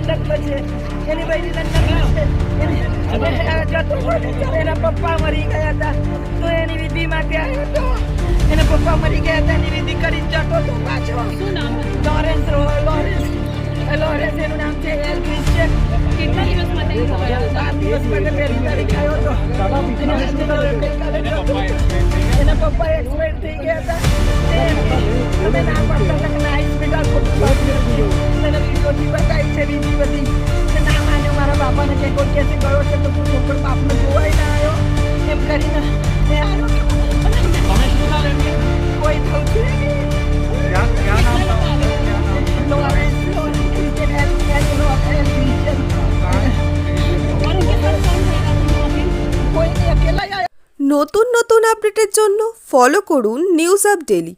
લંડનમાં છે, એની બહેરી લંડનમાં છે. એના પપ્પા મરી ગયા હતા તો એની વિધિ માટે આવ્યો હતો. એના પપ્પા મરી ગયા હતા, એની વિધિ કરી જતો હતો પાછો. લોરેન્સ લોરેન્સ એનું નામ છે. એલ્વિસ છે. કેટલા દિવસ માટે 7 દિવસ માટે પહેલી તારીખ આવ્યો હતો. એના પપ્પા એક્સપાયર થઈ ગયા હતા. અમે ના પડતા હતા કે ના હોસ્પિટલ વિડીયોથી બતાવી છે બીજી બધી. ના માન્યો મારા બાપાને કે કોઈ કેસે ગયો છે તો તું છોકરો બાપને જોવાય ના આવ્યો એમ કરીને કોઈ થયું છે নতুন নতুন আপডেটের জন্য ফলো করুন নিউজ আপ ডেইলি।